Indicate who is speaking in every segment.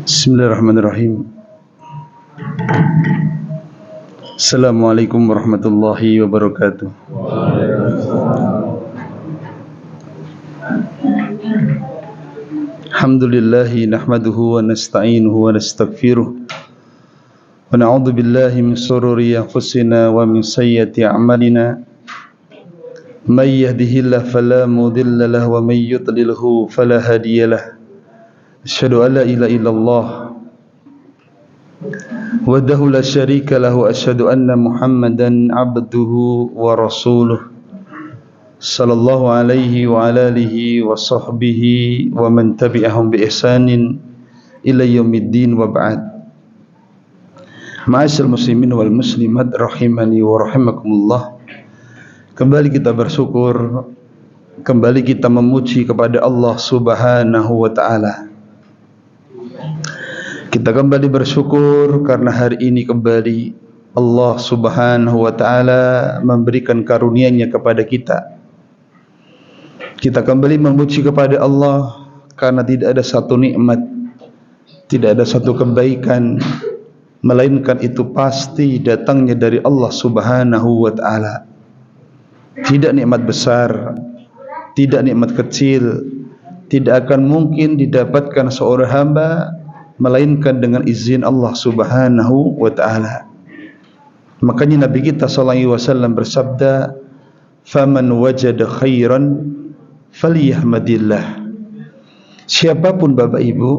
Speaker 1: Bismillahirrahmanirrahim. Assalamualaikum warahmatullahi wabarakatuh. Alhamdulillahi nahmaduhu wa nasta'inuhu wa nastaghfiruh wa na'udzu billahi min shururi anfusina wa min sayyiati a'malina. May yahdihillahu fala mudilla lahu wa may yudlilhu fala hadiyalah. Asyhadu an la ilaha illallah wahdahu la syarika lahu, asyhadu anna Muhammadan abduhu wa rasuluh sallallahu alaihi wa ala alihi wa sahbihi wa man tabi'ahum bi ihsanin ila yaumiddin wa ba'd. Ma'asyiral muslimin wal muslimat rahimani wa rahimakumullah. Kembali kita bersyukur, kembali kita memuji kepada Allah Subhanahu wa taala. Kita kembali bersyukur karena hari ini kembali Allah Subhanahu wa taala memberikan karunia-Nya kepada kita. Kita kembali memuji kepada Allah karena tidak ada satu nikmat, tidak ada satu kebaikan melainkan itu pasti datangnya dari Allah Subhanahu wa taala. Tidak nikmat besar, tidak nikmat kecil, tidak akan mungkin didapatkan seorang hamba melainkan dengan izin Allah Subhanahu wa taala. Makanya Nabi kita sallallahu alaihi wasallam bersabda, "Faman wajada khairan falyahmadillah." Siapapun Bapak Ibu,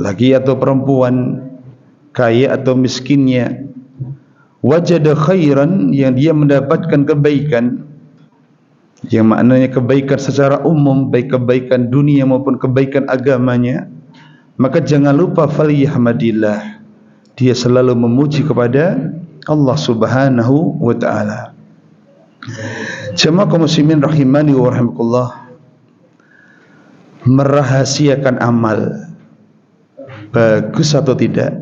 Speaker 1: laki atau perempuan, kaya atau miskinnya, wajada khairan, yang dia mendapatkan kebaikan, yang maknanya kebaikan secara umum, baik kebaikan dunia maupun kebaikan agamanya, maka jangan lupa falyahmadillah, dia selalu memuji kepada Allah Subhanahu wa taala. Jemaah kaum muslimin rahimani wa rahimakumullah, merahasiakan amal bagus atau tidak?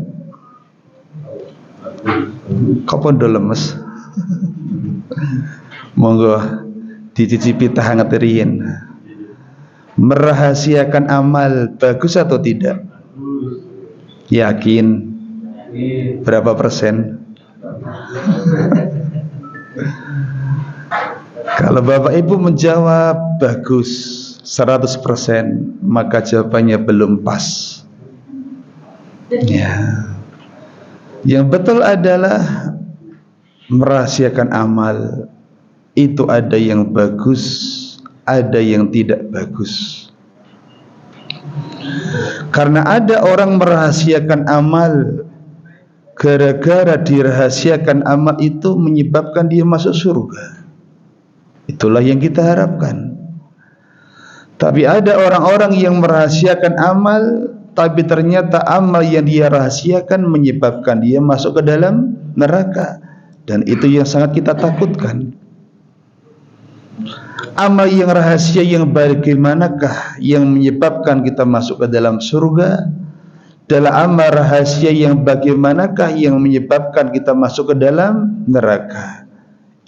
Speaker 1: Kapan do lemes? Monggo dicicipi tah hangat riyen. Merahasiakan amal bagus atau tidak? Yakin? Berapa persen? Kalau Bapak Ibu menjawab bagus 100%, maka jawabannya belum pas. Ya. Yang betul adalah merahasiakan amal itu ada yang bagus, ada yang tidak bagus. Karena ada orang merahasiakan amal, gara-gara dirahasiakan amal itu menyebabkan dia masuk surga. Itulah yang kita harapkan. Tapi ada orang-orang yang merahasiakan amal, tapi ternyata amal yang dia rahasiakan menyebabkan dia masuk ke dalam neraka. Dan itu yang sangat kita takutkan. Amal yang rahasia yang bagaimanakah yang menyebabkan kita masuk ke dalam surga? Dalam amal rahasia yang bagaimanakah yang menyebabkan kita masuk ke dalam neraka?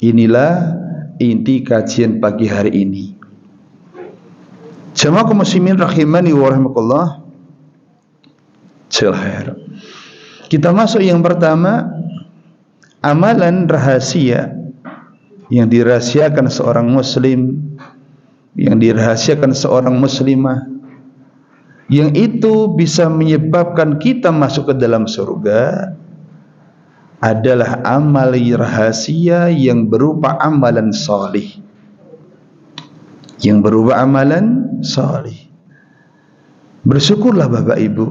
Speaker 1: Inilah inti kajian pagi hari ini. Jemaah kaum muslimin rahimani wa rahimakumullah. Kita masuk yang pertama, amalan rahasia yang dirahasiakan seorang muslim, yang dirahasiakan seorang muslimah, yang itu bisa menyebabkan kita masuk ke dalam surga, adalah amal rahasia yang berupa amalan salih. Yang berupa amalan salih. Bersyukurlah Bapak Ibu,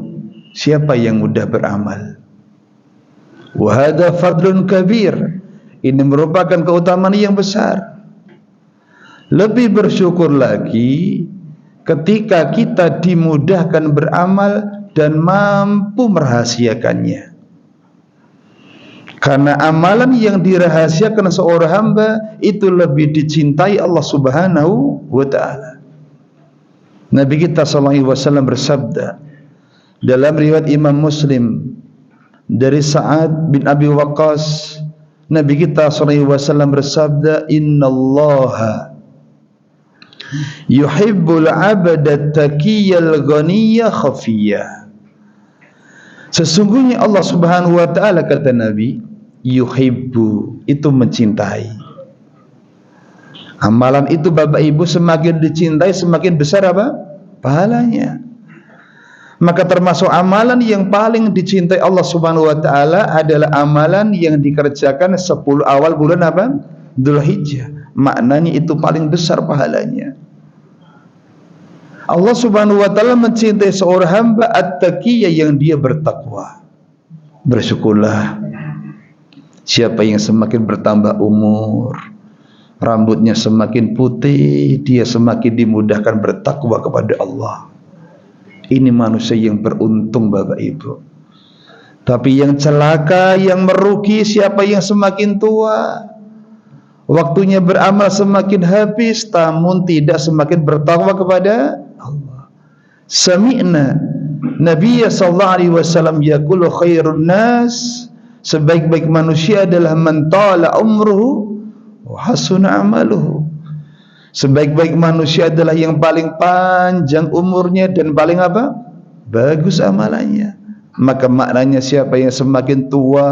Speaker 1: siapa yang mudah beramal. Wa hadza fadlun kabir. Ini merupakan keutamaan yang besar. Lebih bersyukur lagi ketika kita dimudahkan beramal dan mampu merahasiakannya. Karena amalan yang dirahasiakan seorang hamba itu lebih dicintai Allah Subhanahu wa taala. Nabi kita sallallahu alaihi wasallam bersabda dalam riwayat Imam Muslim dari Sa'ad bin Abi Waqqas, Nabi kita sallallahu alaihi wasallam bersabda, "Innallaha Yuhibbul 'abda taqiyal ghaniyya khafiyya. Sesungguhnya Allah Subhanahu wa taala, kata Nabi, yuhibbu, itu mencintai. Amalan itu Bapak Ibu semakin dicintai, semakin besar apa? Pahalanya. Maka termasuk amalan yang paling dicintai Allah Subhanahu wa taala adalah amalan yang dikerjakan 10 awal bulan apa? Dzulhijjah. Maknanya itu paling besar pahalanya. Allah Subhanahu wa taala mencintai seorang hamba at-taqiyya, yang dia bertakwa. Bersyukurlah siapa yang semakin bertambah umur, rambutnya semakin putih, dia semakin dimudahkan bertakwa kepada Allah. Ini manusia yang beruntung Bapak Ibu. Tapi yang celaka, yang merugi, siapa yang semakin tua, waktunya beramal semakin habis, namun tidak semakin bertakwa kepada Allah. Sami'na Nabi sallallahu alaihi wasallam yaqulu khairun nas, sebaik-baik manusia adalah man tala umruhu wa hasuna amaluhu. Sebaik-baik manusia adalah yang paling panjang umurnya dan paling apa? Bagus amalannya. Maka maknanya siapa yang semakin tua,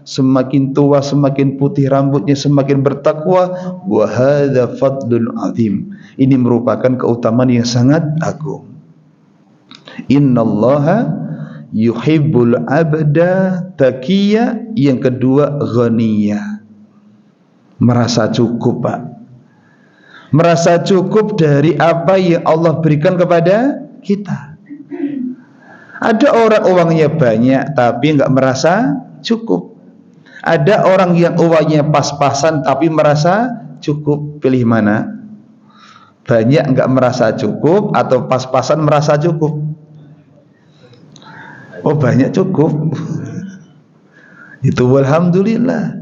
Speaker 1: semakin putih rambutnya, semakin bertakwa, wa hadza fadlun azim. Ini merupakan keutamaan yang sangat agung. Innallaha yuhibbul abda taqiyya. Yang kedua, ghaniyya, merasa cukup, Pak. Merasa cukup dari apa yang Allah berikan kepada kita. Ada orang uangnya banyak tapi enggak merasa cukup. Ada orang yang uangnya pas-pasan tapi merasa cukup. Pilih mana? Banyak enggak merasa cukup atau pas-pasan merasa cukup? Oh, banyak cukup. Itu alhamdulillah.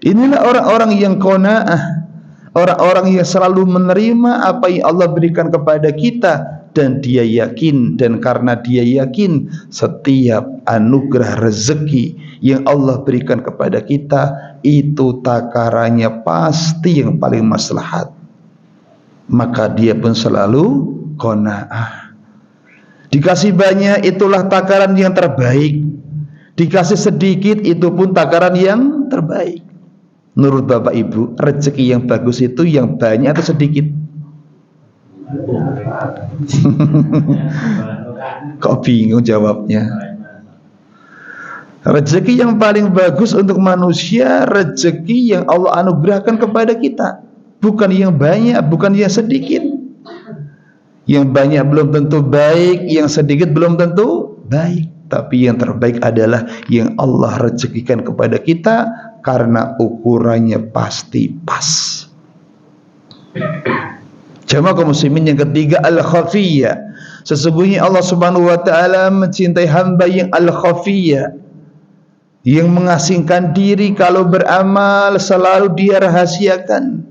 Speaker 1: Inilah orang-orang yang qanaah, orang-orang yang selalu menerima apa yang Allah berikan kepada kita. Dan dia yakin, dan karena dia yakin setiap anugerah rezeki yang Allah berikan kepada kita itu takarannya pasti yang paling maslahat, maka dia pun selalu qanaah. Dikasih banyak itulah takaran yang terbaik, dikasih sedikit itu pun takaran yang terbaik. Menurut Bapak Ibu, rezeki yang bagus itu yang banyak atau sedikit? Kok bingung jawabnya? Rezeki yang paling bagus untuk manusia, rezeki yang Allah anugerahkan kepada kita, bukan yang banyak, bukan yang sedikit. Yang banyak belum tentu baik, yang sedikit belum tentu baik. Tapi yang terbaik adalah yang Allah rezekikan kepada kita, karena ukurannya pasti pas. Jamaah kaum muslimin, yang ketiga, al-khafiyya. Sesungguhnya Allah Subhanahu wa taala mencintai hamba yang al-khafiyya, yang mengasingkan diri. Kalau beramal selalu dia rahasiakan.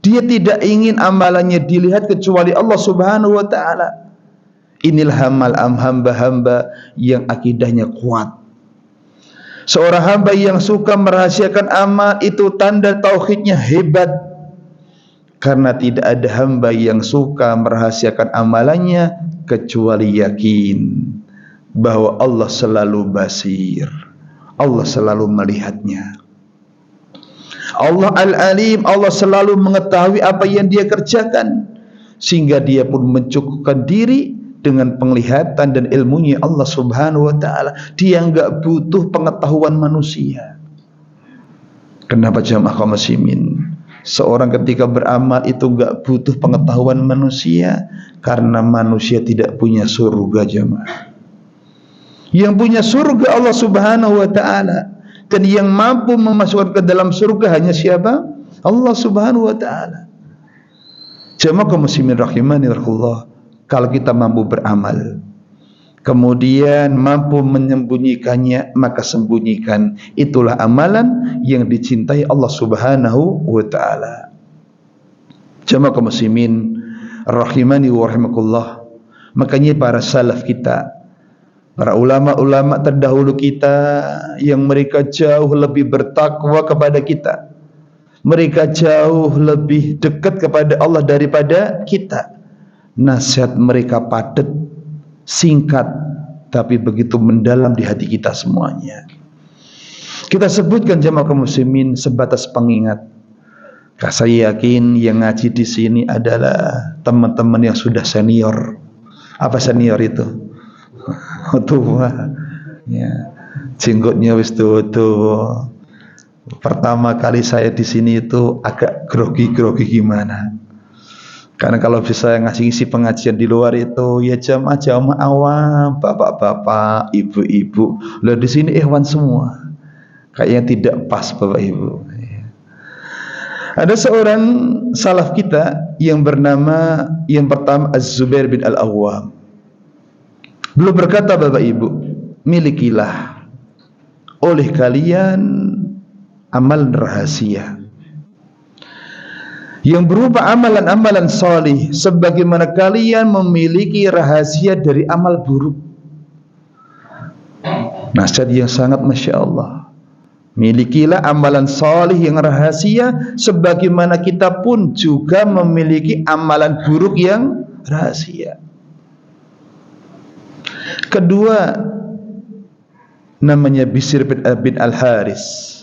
Speaker 1: Dia tidak ingin amalannya dilihat kecuali Allah Subhanahu wa taala. Inilah hamba-hamba yang akidahnya kuat. Seorang hamba yang suka merahasiakan amal itu tanda tauhidnya hebat. Karena tidak ada hamba yang suka merahasiakan amalannya kecuali yakin bahwa Allah selalu basir, Allah selalu melihatnya. Allah Al-Alim, Allah selalu mengetahui apa yang dia kerjakan, sehingga dia pun mencukupkan diri dengan penglihatan dan ilmunya Allah Subhanahu wa taala. Dia enggak butuh pengetahuan manusia. Kenapa jamaah kaum muslimin? Seorang ketika beramal itu enggak butuh pengetahuan manusia, karena manusia tidak punya surga jamaah. Yang punya surga Allah Subhanahu wa taala, dan yang mampu memasukkan ke dalam surga hanya siapa? Allah Subhanahu wa taala. Jamaah kaum muslimin rahimani rahimakumullah, kalau kita mampu beramal, kemudian mampu menyembunyikannya, maka sembunyikan. Itulah amalan yang dicintai Allah Subhanahu wa taala. Jamaah kaum muslimin rahimani wa rahimakumullah, makanya para salaf kita, para ulama-ulama terdahulu kita, yang mereka jauh lebih bertakwa kepada kita, Mereka jauh lebih dekat kepada Allah daripada kita. Nasihat mereka padat, singkat, tapi begitu mendalam di hati kita semuanya. Kita sebutkan jamaah kaum muslimin sebatas pengingat. Saya yakin yang ngaji di sini adalah teman-teman yang sudah senior. Apa senior itu? Tua. Ya. Jenggotnya wis tua. Pertama kali saya di sini itu agak grogi-grogi gimana. Karena kalau bisa ngisi pengajian di luar itu ya jamaah awam, bapak-bapak, ibu-ibu. Lah di sini ikhwan semua. Kayaknya tidak pas bapak ibu. Ada seorang salaf kita yang bernama yang pertama Az-Zubair bin Al-Awwam. Beliau berkata, bapak ibu, milikilah oleh kalian amal rahasia yang berupa amalan-amalan salih sebagaimana kalian memiliki rahasia dari amal buruk. Nasihat yang sangat masya Allah. Milikilah amalan salih yang rahasia sebagaimana kita pun juga memiliki amalan buruk yang rahasia. Kedua, namanya Bishr bin Al-Haris.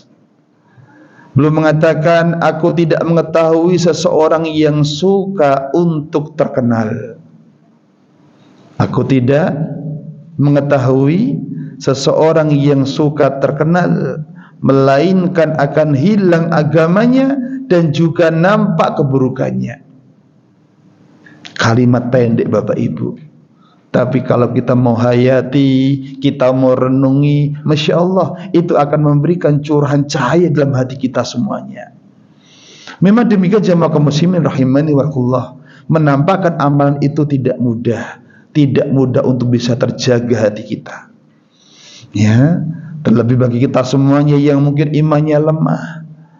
Speaker 1: Beliau mengatakan, aku tidak mengetahui seseorang yang suka untuk terkenal. Aku tidak mengetahui seseorang yang suka terkenal, melainkan akan hilang agamanya dan juga nampak keburukannya. Kalimat pendek bapak ibu, tapi kalau kita mau hayati, kita mau renungi, masya Allah, itu akan memberikan curahan cahaya dalam hati kita semuanya. Memang demikian jamaah kaum muslimin rahimani wakullah. Menampakkan amalan itu tidak mudah untuk bisa terjaga hati kita. Ya, terlebih bagi kita semuanya yang mungkin imannya lemah,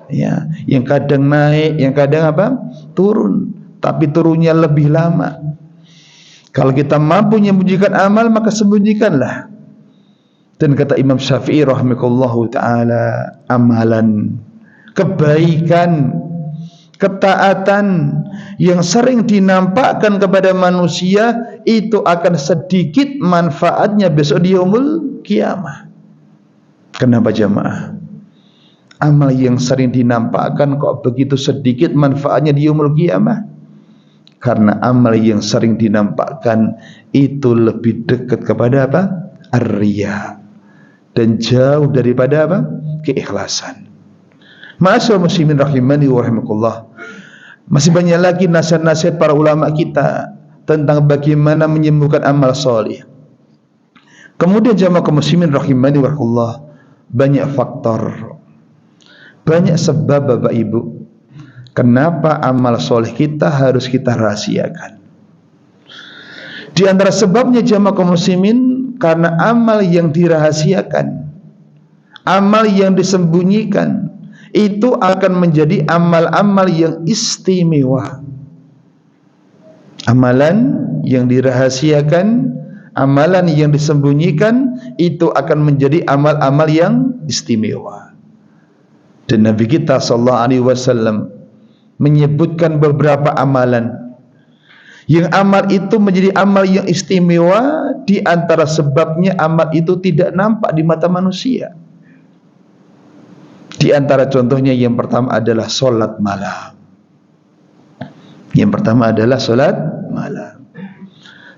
Speaker 1: ya, yang kadang naik, yang kadang turun, tapi turunnya lebih lama. Kalau kita mampu menyembunyikan amal, maka sembunyikanlah. Dan kata Imam Syafi'i rahimahullahu ta'ala, amalan, kebaikan, ketaatan yang sering dinampakkan kepada manusia itu akan sedikit manfaatnya besok di yaumul kiamah. Kenapa jamaah? Amal yang sering dinampakkan kok begitu sedikit manfaatnya di yaumul kiamah? Karena amal yang sering dinampakkan itu lebih dekat kepada ar-riya, dan jauh daripada keikhlasan. Ma'asyiral muslimin rahimani wa rahimakumullah. Masih banyak lagi nasihat-nasihat para ulama kita tentang bagaimana menyembuhkan amal salih. Kemudian jamaah kaum muslimin rahimani wa rahimakumullah, banyak faktor, banyak sebab bapak ibu, kenapa amal soleh kita harus kita rahasiakan. Di antara sebabnya jamaah kaum muslimin, karena amal yang dirahasiakan, amal yang disembunyikan, itu akan menjadi amal-amal yang istimewa. Amalan yang dirahasiakan, amalan yang disembunyikan, itu akan menjadi amal-amal yang istimewa. Dan Nabi kita sallallahu alaihi wasallam menyebutkan beberapa amalan yang amal itu menjadi amal yang istimewa. Di antara sebabnya amal itu tidak nampak di mata manusia. Di antara contohnya yang pertama adalah solat malam. Yang pertama adalah solat malam.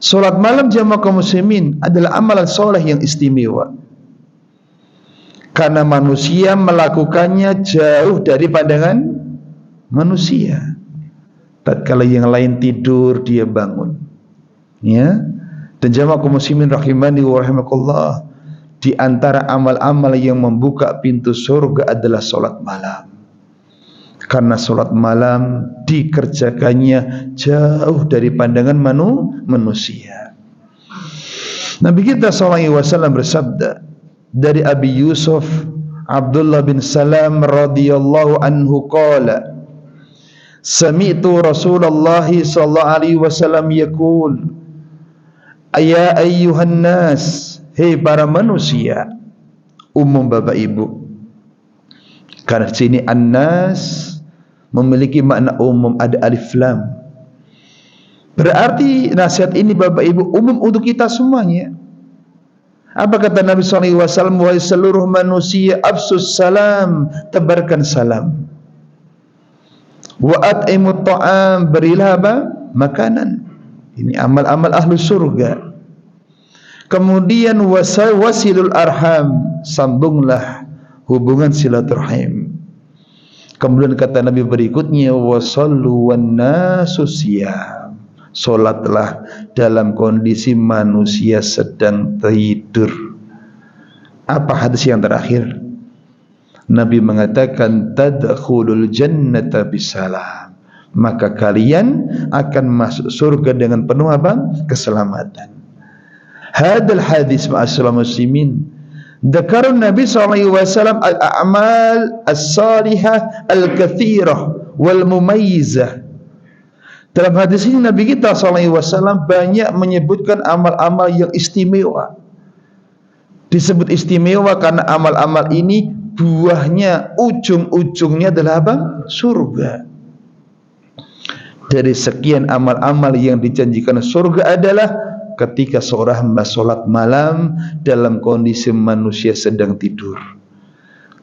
Speaker 1: Solat malam jamaah kaum muslimin adalah amalan soleh yang istimewa, karena manusia melakukannya jauh dari pandangan manusia. Tatkala yang lain tidur, dia bangun. Ya. Dan jamaah kaum muslimin rahimani wa rahimakumullah, di antara amal-amal yang membuka pintu surga adalah salat malam. Karena salat malam dikerjakannya jauh dari pandangan manusia. Nabi kita sallallahu alaihi wasallam bersabda dari Abi Yusuf Abdullah bin Salam radhiyallahu anhu qala, sami'tu Rasulullah sallallahu alaihi wasallam yaqul, ya ayyuhan nas, hei para manusia, umum bapak ibu. Karena sini an-nas memiliki makna umum, ada alif lam. Berarti nasihat ini Bapak Ibu umum untuk kita semuanya. Apa kata Nabi SAW? Wahai seluruh manusia, afsus salam, tebarkan salam. Wa at'imut ta'am, berilah apa? Makanan. Ini amal-amal ahlu surga. Kemudian wasilul arham, sambunglah hubungan silaturahim. Kemudian kata Nabi berikutnya, wasallu wan nasu siyam, salatlah dalam kondisi manusia sedang tidur. Apa hadis yang terakhir? Nabi mengatakan tadkhulul jannata bisalam, maka kalian akan masuk surga dengan penuh apa? Keselamatan. Hadal hadis ma'asyiral muslimin, dzakara Nabi sallallahu alaihi wasallam al-a'mal as-salihah al-katsirah wal mumayyizah. Dalam hadis ini Nabi kita sallallahu alaihi wasallam banyak menyebutkan amal-amal yang istimewa. Disebut istimewa karena amal-amal ini buahnya, ujung-ujungnya adalah apa? Surga. Dari sekian amal-amal yang dijanjikan surga adalah ketika seorang hamba sholat malam dalam kondisi manusia sedang tidur,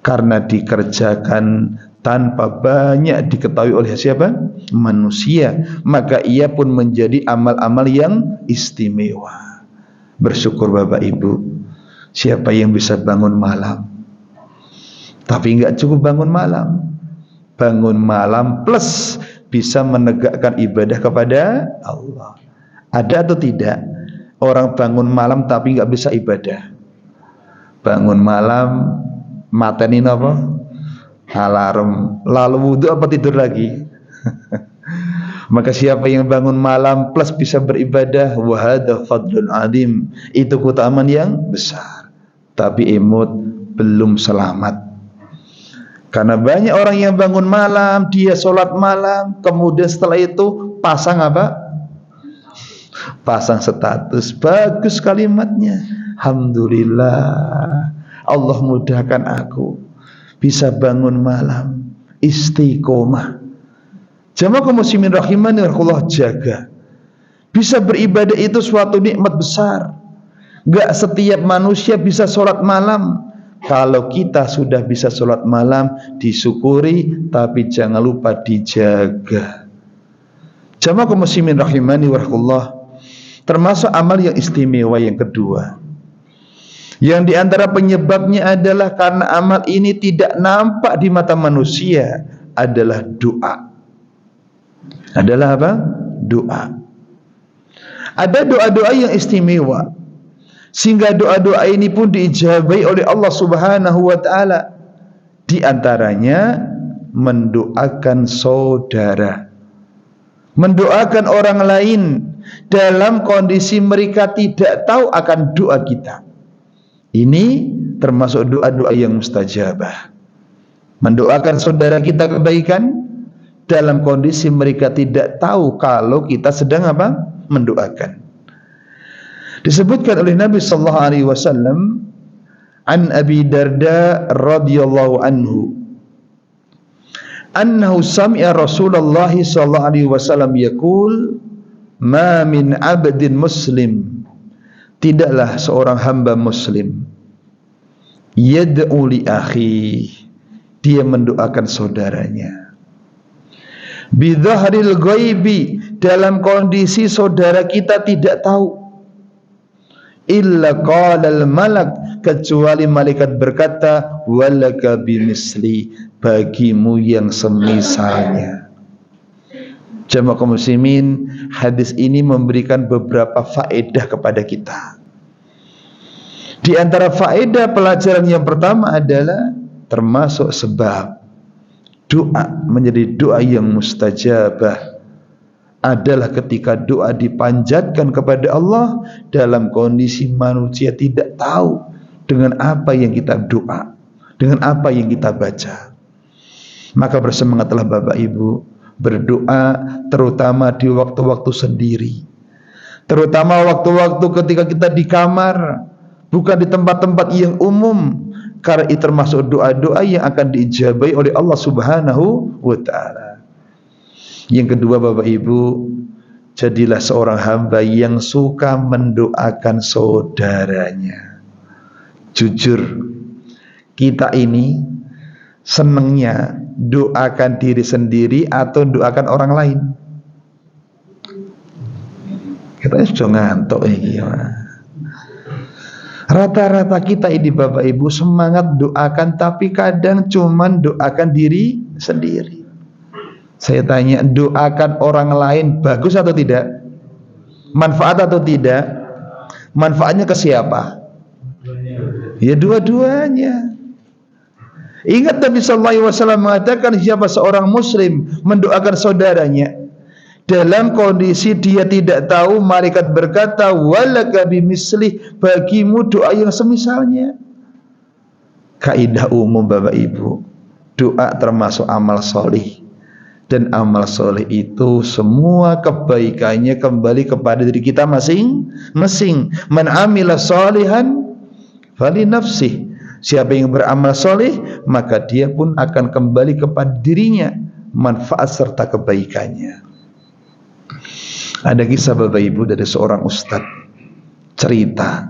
Speaker 1: karena dikerjakan tanpa banyak diketahui oleh siapa? Manusia, maka ia pun menjadi amal-amal yang istimewa. Bersyukur Bapak Ibu, siapa yang bisa bangun malam, tapi enggak cukup bangun malam plus bisa menegakkan ibadah kepada Allah. Ada atau tidak orang bangun malam tapi nggak bisa ibadah? Bangun malam matenin apa? Alarm, lalu wudhu apa tidur lagi? Maka siapa yang bangun malam plus bisa beribadah, wahada fadlun adim, itu keutamaan yang besar. Tapi imut belum selamat. Karena banyak orang yang bangun malam, dia sholat malam, kemudian setelah itu pasang apa? Pasang status, bagus kalimatnya, alhamdulillah Allah mudahkan aku bisa bangun malam, istiqomah. Jamaah kaum muslimin rahimani Allah, jaga. Bisa beribadah itu suatu nikmat besar. Gak setiap manusia bisa sholat malam. Kalau kita sudah bisa sholat malam, disyukuri, tapi jangan lupa dijaga. Jamaah kaum muslimin rahimani Allah, termasuk amal yang istimewa yang kedua, yang diantara penyebabnya adalah karena amal ini tidak nampak di mata manusia, adalah doa. Adalah apa? Doa. Ada doa-doa yang istimewa, sehingga doa-doa ini pun diijabai oleh Allah Subhanahu wa ta'ala. Di antaranya mendoakan saudara, mendoakan orang lain dalam kondisi mereka tidak tahu akan doa kita. Ini termasuk doa-doa yang mustajabah. Mendoakan saudara kita kebaikan dalam kondisi mereka tidak tahu kalau kita sedang apa? Mendoakan. Disebutkan oleh Nabi sallallahu alaihi wasallam an Abi Darda radhiyallahu anhu annahu sami'a Rasulullah sallallahu alaihi wasallam yaqul ma min 'abdin muslim, tidaklah seorang hamba muslim yad'u li akhi, dia mendoakan saudaranya, bidhahril ghaibi, dalam kondisi saudara kita tidak tahu, illa qalal malak, kecuali malaikat berkata walaka bimisli, bagimu yang semisalnya. Jamaah kaum muslimin, hadis ini memberikan beberapa faedah kepada kita. Di antara faedah pelajaran yang pertama adalah termasuk sebab doa menjadi doa yang mustajabah adalah ketika doa dipanjatkan kepada Allah dalam kondisi manusia tidak tahu dengan apa yang kita doa, dengan apa yang kita baca. Maka bersemangatlah Bapak Ibu berdoa, terutama di waktu-waktu sendiri, terutama waktu-waktu ketika kita di kamar, bukan di tempat-tempat yang umum, karena itu termasuk doa-doa yang akan diijabai oleh Allah Subhanahu wa ta'ala. Yang kedua Bapak Ibu, jadilah seorang hamba yang suka mendoakan saudaranya. Jujur, kita ini senengnya doakan diri sendiri atau doakan orang lain? Kita sudah ngantuk ini. Rata-rata kita ini Bapak Ibu semangat doakan, tapi kadang cuman doakan diri sendiri. Saya tanya, doakan orang lain bagus atau tidak? Manfaat atau tidak? Manfaatnya ke siapa? Ya dua-duanya. Ingat Nabi sallallahu alaihi wasallam mengatakan, siapa seorang muslim mendoakan saudaranya dalam kondisi dia tidak tahu, malaikat berkata, walaka bimislih, bagimu doa yang semisalnya. Kaidah umum Bapak Ibu, doa termasuk amal solih, dan amal soleh itu semua kebaikannya kembali kepada diri kita masing-masing. Man amila solihan fali nafsih. Siapa yang beramal soleh, maka dia pun akan kembali kepada dirinya manfaat serta kebaikannya. Ada kisah Bapak Ibu dari seorang ustadz, cerita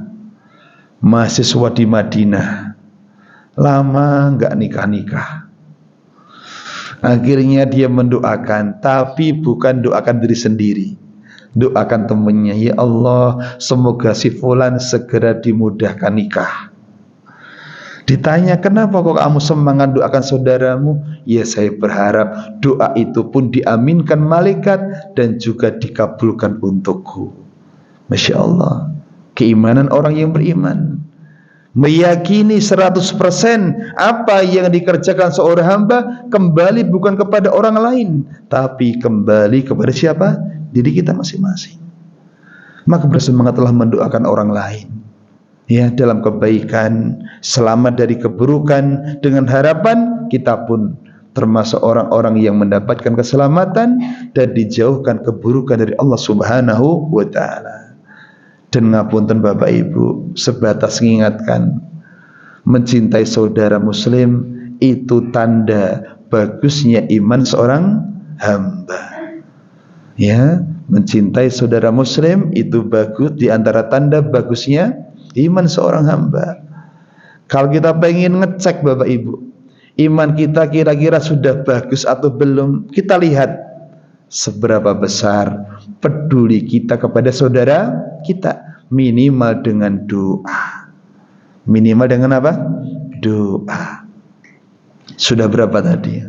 Speaker 1: mahasiswa di Madinah, lama nggak nikah-nikah. Akhirnya dia mendoakan, tapi bukan doakan diri sendiri, doakan temannya. Ya Allah, semoga si fulan segera dimudahkan nikah. Ditanya, kenapa kok kamu semangat doakan saudaramu? Ya, saya berharap doa itu pun diaminkan malaikat dan juga dikabulkan untukku. Masya Allah, keimanan orang yang beriman, meyakini 100% apa yang dikerjakan seorang hamba kembali bukan kepada orang lain, tapi kembali kepada siapa? Diri kita masing-masing. Maka bersemangatlah mendoakan orang lain, ya, dalam kebaikan, selamat dari keburukan, dengan harapan kita pun termasuk orang-orang yang mendapatkan keselamatan dan dijauhkan keburukan dari Allah Subhanahu wa ta'ala. Dan ngapunten Bapak Ibu, sebatas mengingatkan, mencintai saudara muslim itu tanda bagusnya iman seorang hamba. Ya, mencintai saudara muslim itu bagus, di antara tanda bagusnya iman seorang hamba. Kalau kita pengen ngecek Bapak Ibu, iman kita kira-kira sudah bagus atau belum, kita lihat seberapa besar peduli kita kepada saudara kita. Minimal dengan doa. Minimal dengan apa? Doa. Sudah berapa tadi?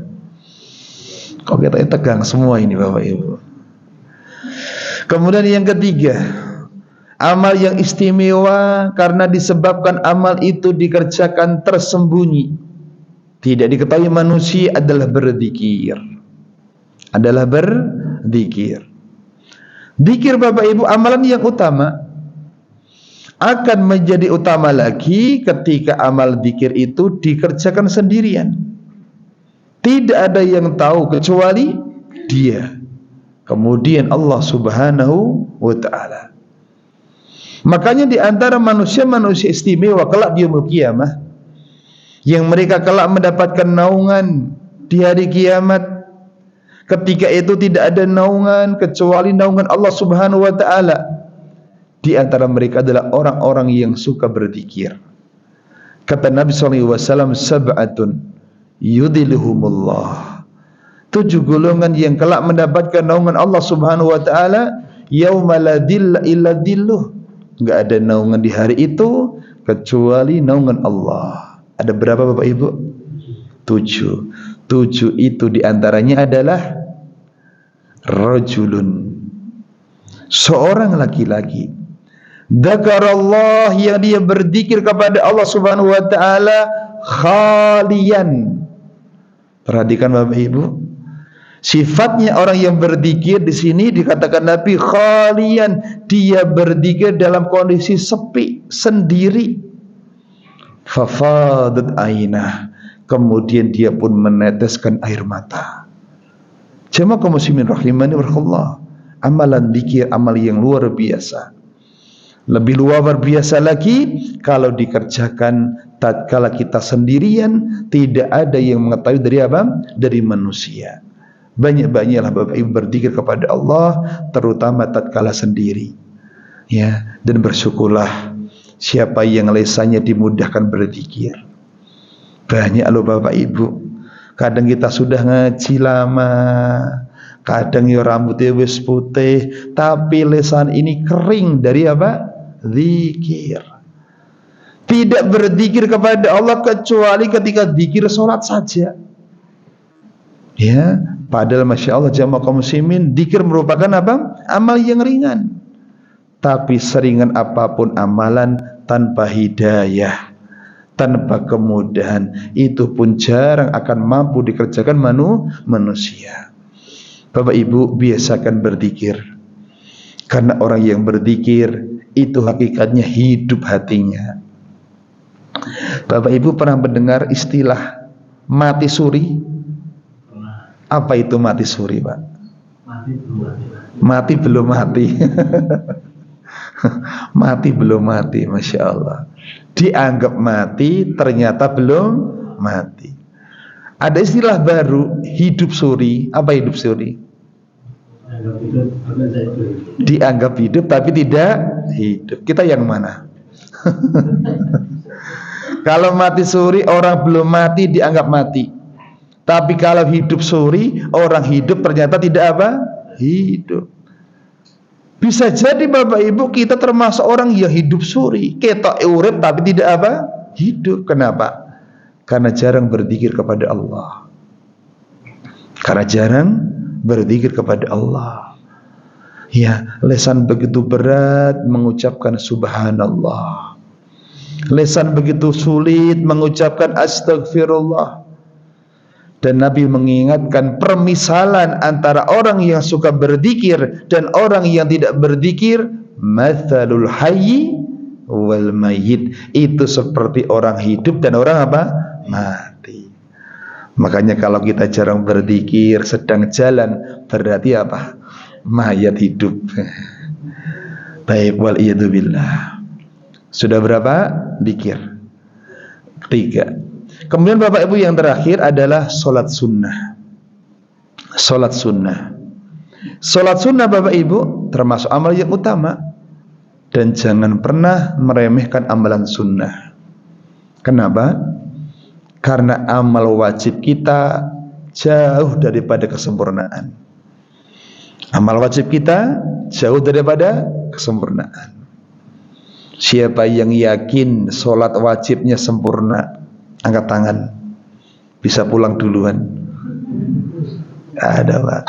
Speaker 1: Kok kita tegang semua ini Bapak Ibu. Kemudian yang ketiga, amal yang istimewa karena disebabkan amal itu dikerjakan tersembunyi, tidak diketahui manusia, adalah berzikir. Adalah berzikir. Zikir Bapak Ibu amalan yang utama, akan menjadi utama lagi ketika amal zikir itu dikerjakan sendirian. Tidak ada yang tahu kecuali dia, kemudian Allah Subhanahu wa ta'ala. Makanya di antara manusia-manusia istimewa kelak di yaumul qiyamah, yang mereka kelak mendapatkan naungan di hari kiamat, ketika itu tidak ada naungan kecuali naungan Allah Subhanahu wa ta'ala. Di antara mereka adalah orang-orang yang suka berzikir. Kata Nabi SAW, sab'atun yudhilluhumullah, 7 golongan yang kelak mendapatkan naungan Allah Subhanahu wa ta'ala, yauma la dhilla illa dhilluh. Enggak ada naungan di hari itu kecuali naungan Allah. Ada berapa Bapak Ibu? 7. 7 itu diantaranya adalah rajulun, seorang laki-laki, dzakarallah, yang dia berzikir kepada Allah Subhanahu wa ta'ala khalian. Perhatikan Bapak Ibu, sifatnya orang yang berzikir di sini dikatakan Nabi khalian, dia berzikir dalam kondisi sepi, sendiri. Fafadat ainah, kemudian dia pun meneteskan air mata. Jamaah kaum muslimin rahimani warahmatullah, amalan zikir amal yang luar biasa. Lebih luar biasa lagi kalau dikerjakan tatkala kita sendirian, tidak ada yang mengetahui dari apa? Dari manusia. Banyak-banyaklah Bapak Ibu berzikir kepada Allah, terutama tatkala sendiri. Ya, dan bersyukurlah siapa yang lisannya dimudahkan berzikir. Banyak loh Bapak Ibu. Kadang kita sudah ngaji lama, kadang ya rambutnya wis putih, tapi lisan ini kering dari apa? Zikir. Tidak berzikir kepada Allah kecuali ketika zikir sholat saja. Ya, padahal Masya Allah jamaah kaum muslimin, zikir merupakan apa? Amal yang ringan. Tapi seringan apapun amalan tanpa hidayah, tanpa kemudahan, itu pun jarang akan mampu dikerjakan manusia. Bapak Ibu, biasakan berzikir. Karena orang yang berzikir itu hakikatnya hidup hatinya. Bapak Ibu pernah mendengar istilah mati suri? Apa itu mati suri, Pak? Mati belum mati. Mati belum mati, Masya Allah. Dianggap mati, ternyata belum mati. Ada istilah baru, hidup suri. Apa hidup suri? Dianggap hidup tapi tidak hidup. Kita yang mana? Kalau mati suri, orang belum mati dianggap mati. Tapi kalau hidup suri, orang hidup ternyata tidak apa? Hidup. Bisa jadi Bapak Ibu kita termasuk orang yang hidup suri. Ketok urip tapi tidak apa? Hidup. Kenapa? Karena jarang berzikir kepada Allah. Karena jarang berzikir kepada Allah. Ya, lisan begitu berat mengucapkan subhanallah. Lisan begitu sulit mengucapkan astagfirullah. Dan Nabi mengingatkan permisalan antara orang yang suka berzikir dan orang yang tidak berzikir, matsalul hayyi wal mayyit. Itu seperti orang hidup dan orang apa? Mati. Makanya kalau kita jarang berzikir, sedang jalan, berarti apa? Mayat hidup. Baik, wal iyadu billah. Sudah berapa? Zikir. 3. Kemudian Bapak Ibu yang terakhir adalah sholat sunnah. Sholat sunnah. Sholat sunnah Bapak Ibu termasuk amal yang utama. Dan jangan pernah meremehkan amalan sunnah. Kenapa? Karena amal wajib kita jauh daripada kesempurnaan. Amal wajib kita jauh daripada kesempurnaan. Siapa yang yakin sholat wajibnya sempurna, angkat tangan. Bisa pulang duluan. Ada Pak.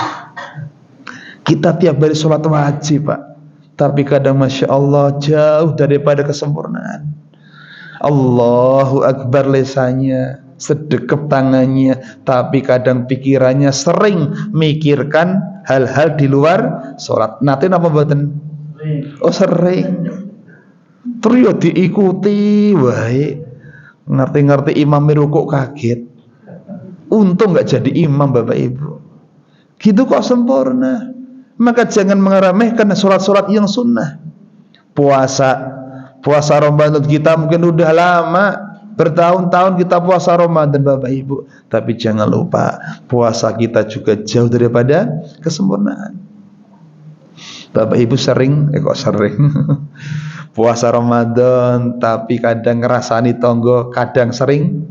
Speaker 1: Kita tiap hari sholat wajib Pak, tapi kadang Masya Allah jauh daripada kesempurnaan. Allahu Akbar lisannya, sedekap tangannya, tapi kadang pikirannya sering mikirkan hal-hal di luar sholat. Nanti apa mboten? Oh sering. Terus ya diikuti, wae. Ngerti-ngerti imam rukuk kaget. Untung nggak jadi imam Bapak Ibu. Gitu kok sempurna. Maka jangan mengeremehkan sholat-sholat yang sunnah. Puasa Ramadan kita mungkin udah lama, bertahun-tahun kita puasa Ramadan Bapak Ibu. Tapi jangan lupa puasa kita juga jauh daripada kesempurnaan. Bapak Ibu sering, kok sering puasa Ramadan tapi kadang ngerasani tonggo, kadang sering.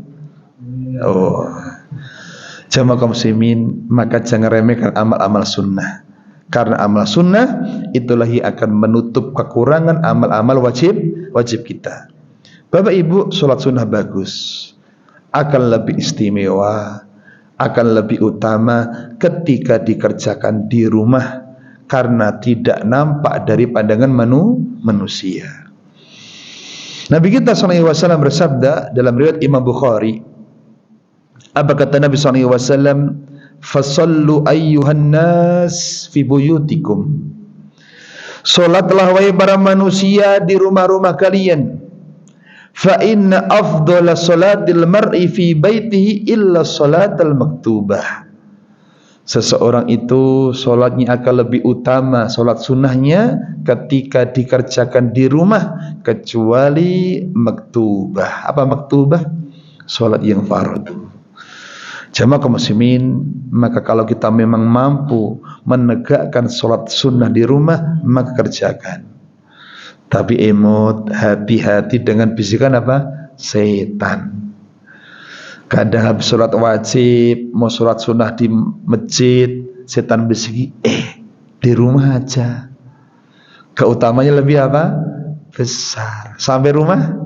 Speaker 1: Oh, jamaah kaum muslimin, maka jangan remehkan amal-amal sunnah. Karena amal sunnah itulah yang akan menutup kekurangan amal-amal wajib kita. Bapak Ibu, sholat sunnah bagus, akan lebih istimewa, akan lebih utama ketika dikerjakan di rumah, karena tidak nampak dari pandangan manusia. Nabi kita SAW bersabda dalam riwayat Imam Bukhari, apa kata Nabi SAW? Fasallu ayyuhan nas fi buyutikum. Salatlah wahai para manusia di rumah-rumah kalian. Fa inna afdhala salatil mar'i fi baitihi illa salatal maktubah. Seseorang itu solatnya akan lebih utama, solat sunnahnya ketika dikerjakan di rumah, kecuali maktubah. Apa maktubah? Solat yang fardu. Jamaah kaum muslimin, maka kalau kita memang mampu menegakkan sholat sunnah di rumah, maka kerjakan. Tapi hati-hati dengan bisikan apa? Setan. Kadang habis sholat wajib, mau sholat sunnah di masjid, setan bisiki, di rumah aja. Keutamanya lebih apa? Besar. Sampai rumah,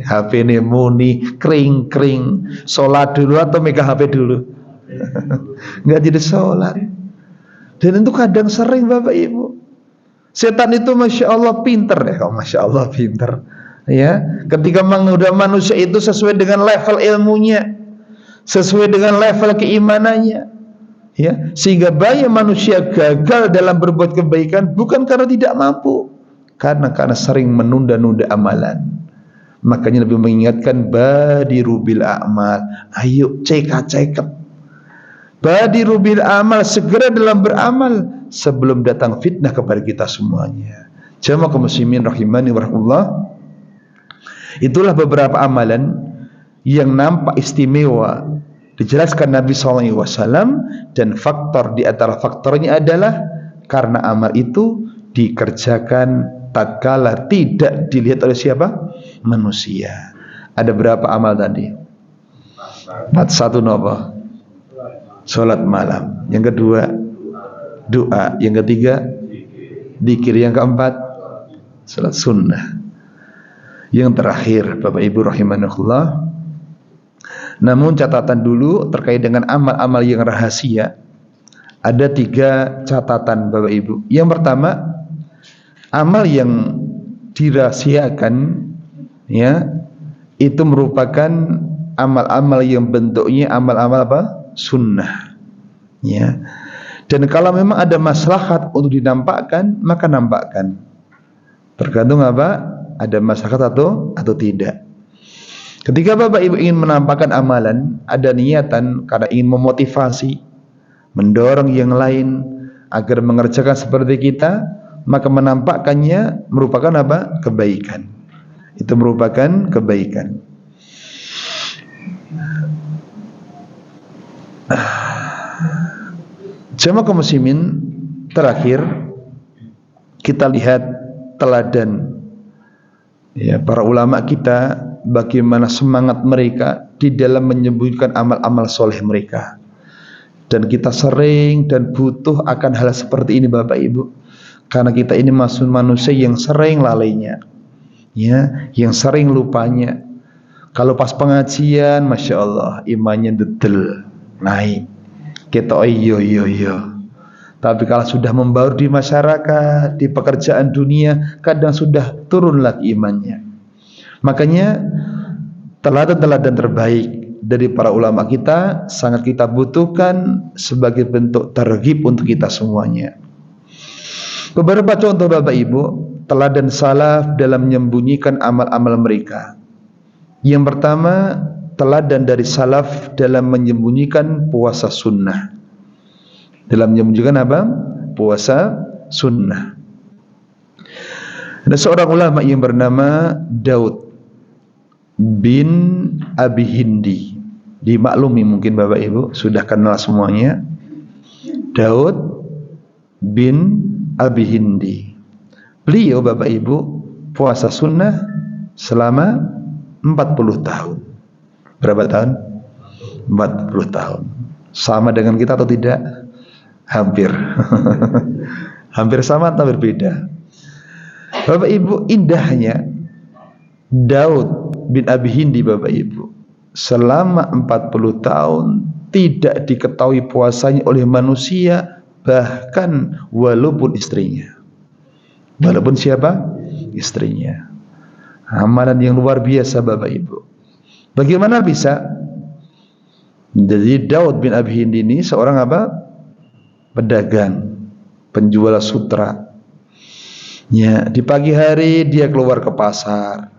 Speaker 1: HP ini muni, kering. Sholat dulu atau megang HP dulu? Nggak jadi sholat. Dan itu kadang sering Bapak Ibu. Setan itu Masya Allah pinter ya, Masya Allah pinter. Ya, ketika menggoda manusia itu sesuai dengan level ilmunya, sesuai dengan level keimanannya, ya, sehingga banyak manusia gagal dalam berbuat kebaikan bukan karena tidak mampu, karena sering menunda-nunda amalan. Makanya lebih mengingatkan badiru bil a'mal, ayo cekap. Badiru bil amal, segera dalam beramal sebelum datang fitnah kepada kita semuanya. Jamaah kaum muslimin rahimani wa rahmatullah. Itulah beberapa amalan yang nampak istimewa dijelaskan Nabi SAW, dan faktor di antara faktornya adalah karena amal itu dikerjakan tatkala tidak dilihat oleh siapa? Manusia. Ada berapa amal tadi? 41 napa? Salat malam. Yang kedua doa. Yang ketiga zikir. Yang keempat salat sunnah. Yang terakhir Bapak Ibu rahimanallah, namun catatan dulu terkait dengan amal-amal yang rahasia. Ada 3 catatan Bapak Ibu. Yang pertama, amal yang dirahasiakan, ya, itu merupakan amal-amal yang bentuknya amal-amal apa? Sunnah, ya. Dan kalau memang ada maslahat untuk dinampakkan, maka nampakkan. Tergantung apa? Ada maslahat atau tidak. Ketika Bapak Ibu ingin menampakkan amalan, ada niatan karena ingin memotivasi, mendorong yang lain agar mengerjakan seperti kita, maka menampakkannya merupakan apa? Kebaikan. Itu merupakan kebaikan. Jamaah kaum muslimin, terakhir kita lihat teladan, ya, para ulama kita, bagaimana semangat mereka di dalam menyebutkan amal-amal soleh mereka. Dan kita sering dan butuh akan hal seperti ini Bapak Ibu, karena kita ini masuk manusia yang sering lalainya, ya, yang sering lupanya. Kalau pas pengajian, Masya Allah, imannya dedel, naik, kita iyo. Tapi kalau sudah membaur di masyarakat, di pekerjaan dunia, kadang sudah turun lagi imannya. Makanya teladan-teladan terbaik dari para ulama kita sangat kita butuhkan sebagai bentuk targhib untuk kita semuanya. Beberapa contoh Bapak Ibu, teladan salaf dalam menyembunyikan amal-amal mereka. Yang pertama, teladan dari salaf dalam menyembunyikan puasa sunnah. Dalam menyembunyikan apa? Puasa sunnah. Ada seorang ulama yang bernama Daud bin Abi Hindi. Dimaklumi mungkin Bapak Ibu sudah kenal semuanya. Daud bin Abi Hindi. Beliau Bapak Ibu puasa sunnah selama 40 tahun. Berapa tahun? 40 tahun. Sama dengan kita atau tidak? Hampir. Hampir sama atau berbeda? Bapak Ibu, indahnya Daud bin Abi Hindi Bapak Ibu, selama 40 tahun tidak diketahui puasanya oleh manusia, bahkan walaupun istrinya. Walaupun siapa? Istrinya. Amalan yang luar biasa Bapak Ibu. Bagaimana bisa? Jadi Daud bin Abi Hindi ini seorang apa? Pedagang, penjual sutra. Ya, di pagi hari dia keluar ke pasar,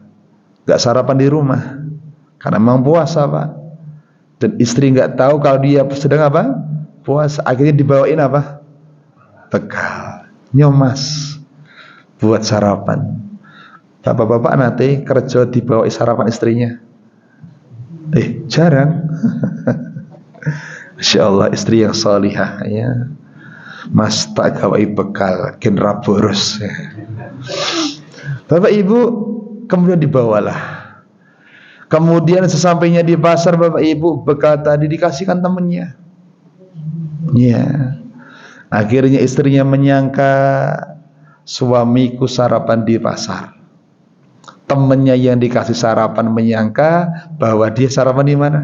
Speaker 1: gak sarapan di rumah karena memang puasa Pak. Dan istri gak tahu kalau dia sedang apa? Puasa. Akhirnya dibawain apa? Bekal, nyomas buat sarapan. Bapak-bapak nanti kerja dibawain sarapan istrinya. Jarang. Masya Allah, istri yang salihah ya. Mas tak gawai bekal genera boros ya. Bapak Ibu kemudian dibawalah. Kemudian sesampainya di pasar, Bapak Ibu, bekal tadi dikasihkan temannya. Ya. Akhirnya istrinya menyangka suamiku sarapan di pasar. Temannya yang dikasih sarapan menyangka bahwa dia sarapan di mana?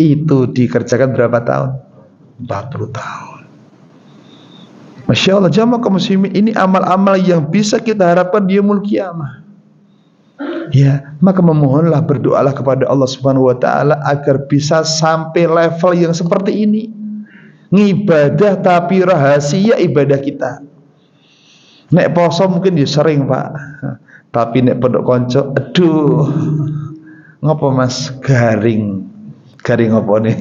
Speaker 1: Itu dikerjakan berapa tahun? 40 tahun. Masya Allah, jamaah kaum muslimin, ini amal-amal yang bisa kita harapkan di yaumul qiyamah. Ya, maka memohonlah, berdoalah kepada Allah Subhanahu wa taala agar bisa sampai level yang seperti ini. Ngibadah tapi rahasia ibadah kita. Nek poso mungkin ya sering, Pak. Tapi nek pondok konco, aduh. Ngopo Mas garing? Garing ngopo nih?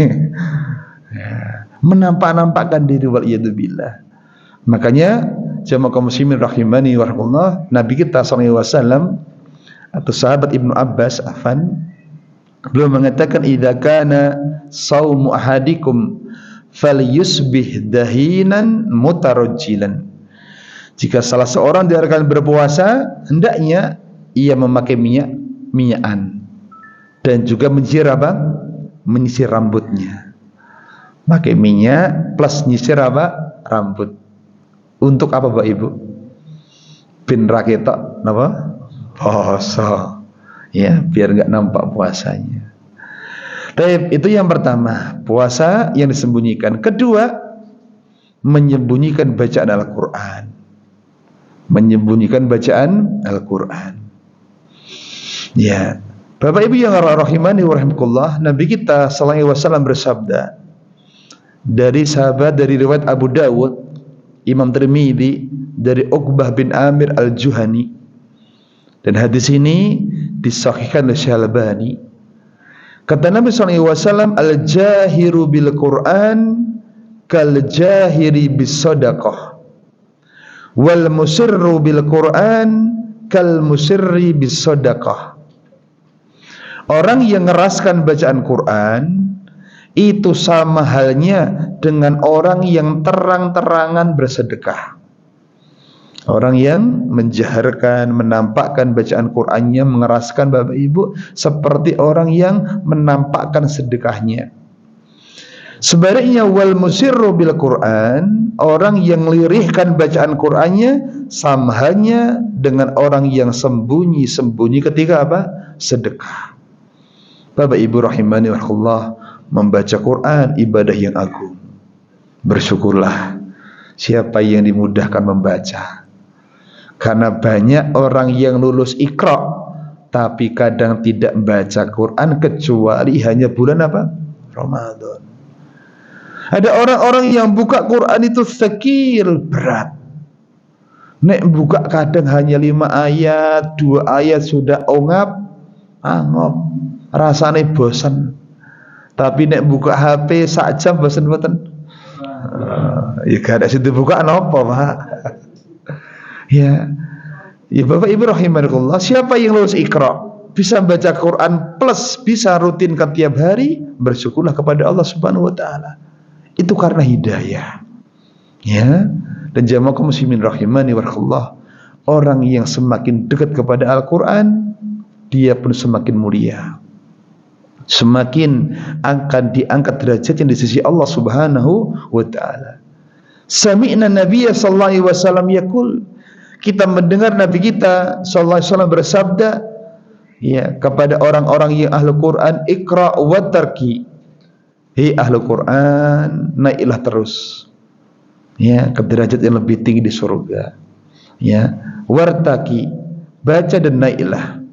Speaker 1: Ya, menampak-nampakkan diri wal iyadzubillah. Makanya jamaah kaum muslimin rahimani wa rahimakumullah, Nabi kita sallallahu alaihi wasallam atau sahabat Ibnu Abbas beliau mengatakan, idza kana shaumu ahadikum falyusbih dahinan mutarajjilan. Jika salah seorang di antara kalian berpuasa, hendaknya ia memakai minyakan dan juga menyisir rambutnya. Pakai minyak plus nyisir rambut. Untuk apa Bapak Ibu? Bin raketok napa? Puasa. Ya, biar enggak nampak puasanya. Baik, itu yang pertama, puasa yang disembunyikan. Kedua, menyembunyikan bacaan Al-Qur'an. Menyembunyikan bacaan Al-Qur'an. Ya. Bapak Ibu yang rahimani wa rahimakumullah, Nabi kita sallallahu alaihi wasallam bersabda dari sahabat dari riwayat Abu Dawud, Imam Tirmidzi, dari Uqbah bin Amir Al-Juhani, dan hadis ini disahihkan oleh Syalbani. Kata Nabi SAW, al-jahiru bil Qur'an kal jahiri bis sadaqah, wal musirru bil Qur'an kal musirri bis sadaqah. Orang yang ngeraskan bacaan Quran itu sama halnya dengan orang yang terang-terangan bersedekah. Orang yang menjaharkan, menampakkan bacaan Qur'annya, mengeraskan Bapak Ibu, seperti orang yang menampakkan sedekahnya. Sebaliknya wal musirru bil Qur'an, orang yang lirihkan bacaan Qur'annya sama halnya dengan orang yang sembunyi-sembunyi ketika sedekah. Bapak Ibu rahimani wa rahimakumullah, membaca Quran ibadah yang agung. Bersyukurlah siapa yang dimudahkan membaca. Karena banyak orang yang lulus Iqra tapi kadang tidak membaca Quran kecuali hanya bulan Ramadan. Ada orang-orang yang buka Quran itu thaqil, berat. Nek buka kadang hanya 5 ayat, 2 ayat sudah ongap, angop, rasane bosan. Tapi nek buka HP sak jam bosen-bosen. Ya gak ada situ buka apa Pak. Ya Bapak Ibu rahimakumullah, siapa yang lulus Iqra bisa baca Quran plus bisa rutin tiap hari, bersyukurlah kepada Allah Subhanahu wa taala. Itu karena hidayah. Ya, dan jamaah kaum muslimin rahimani wa rahimakumullah, orang yang semakin dekat kepada Al-Qur'an, dia pun semakin mulia. Semakin akan diangkat derajatnya di sisi Allah Subhanahu wa taala. Sami'na Nabiyya sallallahu alaihi wasallam yaqul, kita mendengar Nabi kita sallallahu alaihi wasallam bersabda ya kepada orang-orang yang ahli Quran, Iqra wa tarki. Hei ahli Quran, naiklah terus ya ke derajat yang lebih tinggi di surga. Ya, wartaki, baca dan naiklah.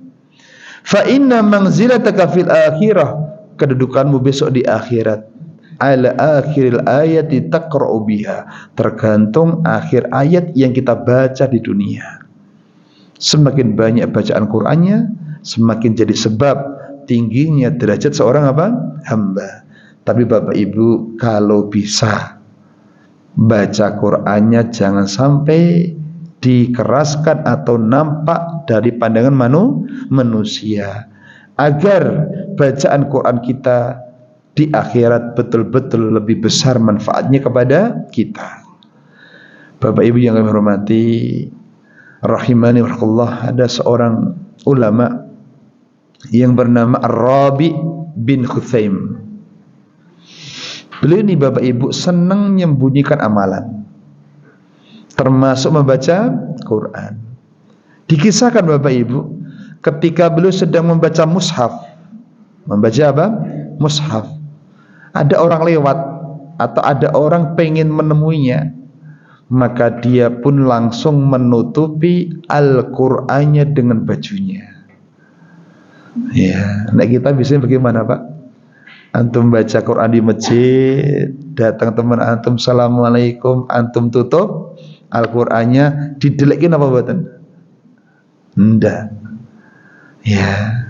Speaker 1: Fa inna manzilataka fil akhirah, kedudukanmu besok di akhirat, ala akhiril ayati taqra'u biha, tergantung akhir ayat yang kita baca di dunia. Semakin banyak bacaan Qur'annya, semakin jadi sebab tingginya derajat seorang hamba. Tapi Bapak Ibu, kalau bisa baca Qur'annya jangan sampai dikeraskan atau nampak dari pandangan manusia. agar bacaan Quran kita di akhirat betul-betul lebih besar manfaatnya kepada kita. Bapak Ibu yang kami hormati, rahimani warahmatullah, ada seorang ulama yang bernama Ar-Rabi bin Khuthaim. Beliau ini Bapak Ibu senang menyembunyikan amalan, termasuk membaca Quran. Dikisahkan Bapak Ibu, ketika beliau sedang membaca mushaf. Membaca apa? Mushaf. Ada orang lewat atau ada orang pengen menemuinya, maka dia pun langsung menutupi Al-Qur'annya dengan bajunya. Ya, nah kita biasanya bagaimana Pak? Antum baca Quran di masjid, datang teman antum, assalamualaikum, antum tutup Al-Qur'annya, didelekin apa buatan? Enggak. Ya.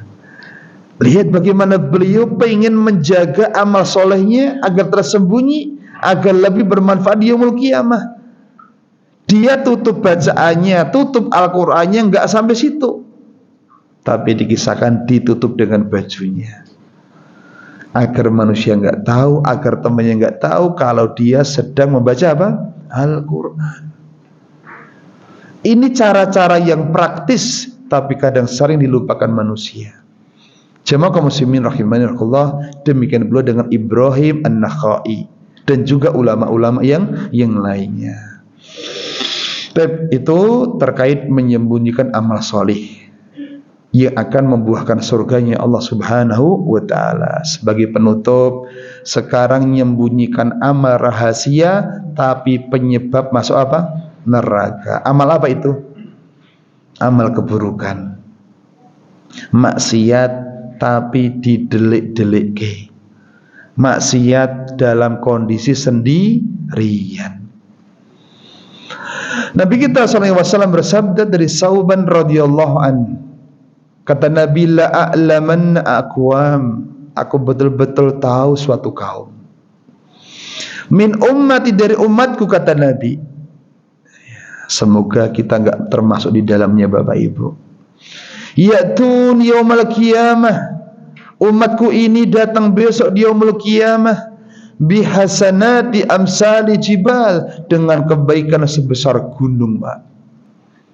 Speaker 1: Lihat bagaimana beliau pengen menjaga amal solehnya agar tersembunyi, agar lebih bermanfaat di yaumul qiyamah. Dia tutup bacaannya, tutup Al-Qur'annya, enggak sampai situ. Tapi dikisahkan ditutup dengan bajunya, agar manusia enggak tahu, agar temannya enggak tahu kalau dia sedang membaca apa? Al-Qur'an. Ini cara-cara yang praktis, tapi kadang sering dilupakan manusia. Jemaah kaum muslimin rahimani rahimakumullah, demikian pula dengan Ibrahim An-Nakhai dan juga ulama-ulama yang lainnya. Itu terkait menyembunyikan amal soleh yang akan membuahkan surganya Allah Subhanahu wa ta'ala. Sebagai penutup, sekarang menyembunyikan amal rahasia tapi penyebab masuk apa? Neraka. Amal apa itu? Amal keburukan, maksiat tapi didelik-delik, maksiat dalam kondisi sendirian. Nabi kita SAW bersabda dari Sauban radhiyallahu an, kata Nabi, la a'laman aqwam, aku betul-betul tahu suatu kaum, min ummati, dari umatku, kata Nabi. Semoga kita enggak termasuk di dalamnya Bapak Ibu. Ya'tun yaumal qiyamah, umatku ini datang besok di yaumul qiyamah, bihasanati amsali jibal, dengan kebaikan sebesar gunung Pak.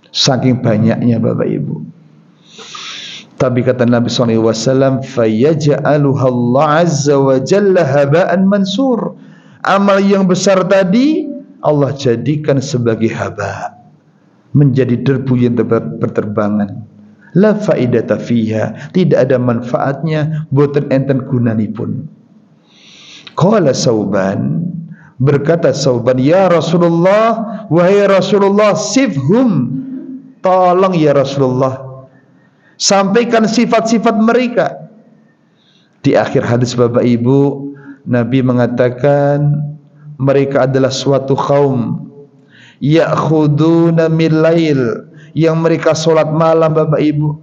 Speaker 1: Saking banyaknya Bapak Ibu. Tapi kata Nabi SAW, fayaj'aluha Allah azza wa jalla haba'an mansur, amal yang besar tadi Allah jadikan sebagai haba, menjadi debu yang berterbangan. La faidata fiha, tidak ada manfaatnya, boten enten gunani pun. Qala Sauban, berkata Sauban, ya Rasulullah, wahai Rasulullah, sifhum, tolong ya Rasulullah, sampaikan sifat-sifat mereka. Di akhir hadis Bapak Ibu, Nabi mengatakan mereka adalah suatu kaum ya'khuduna min lail, yang mereka sholat malam Bapak Ibu,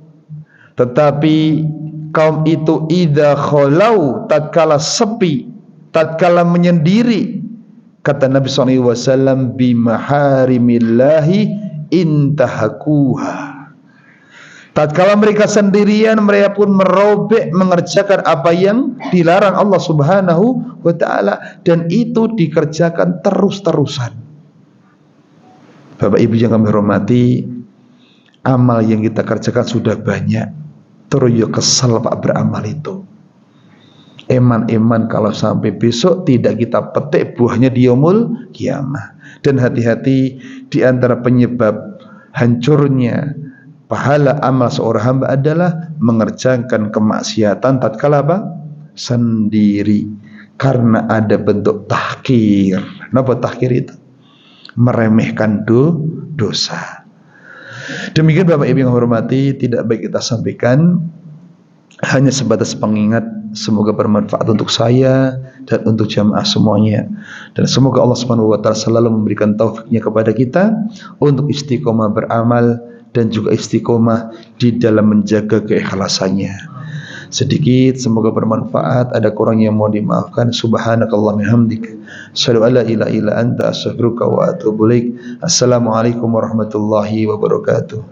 Speaker 1: tetapi kaum itu idza khalau, tatkala sepi, tatkala menyendiri, kata Nabi SAW, bimaharimillahi intahakuha, tatkala mereka sendirian, mereka pun merobek mengerjakan apa yang dilarang Allah Subhanahu wa ta'ala, dan itu dikerjakan terus-terusan. Bapak Ibu yang kami hormati, amal yang kita kerjakan sudah banyak, terus ya kesel Pak beramal itu. Eman-eman kalau sampai besok tidak kita petik buahnya di yaumul qiyamah. Dan hati-hati, di antara penyebab hancurnya pahala amal seorang hamba adalah mengerjakan kemaksiatan tatkala apa? Sendiri. Karena ada bentuk tahkir. Napa tahkir itu? Meremehkan dosa. Demikian Bapak Ibu yang hormati, tidak baik kita sampaikan, hanya sebatas pengingat. Semoga bermanfaat untuk saya dan untuk jamaah semuanya, dan semoga Allah Subhanahu wa ta'ala selalu memberikan taufiknya kepada kita untuk istiqomah beramal dan juga istiqomah di dalam menjaga keikhlasannya. Sedikit, semoga bermanfaat. Ada kurang yang mau dimaafkan. Subhanakallahumma hamdik, asyhadu an la ilaha illa anta, astaghfiruka wa atubu ilaik. Assalamualaikum warahmatullahi wabarakatuh.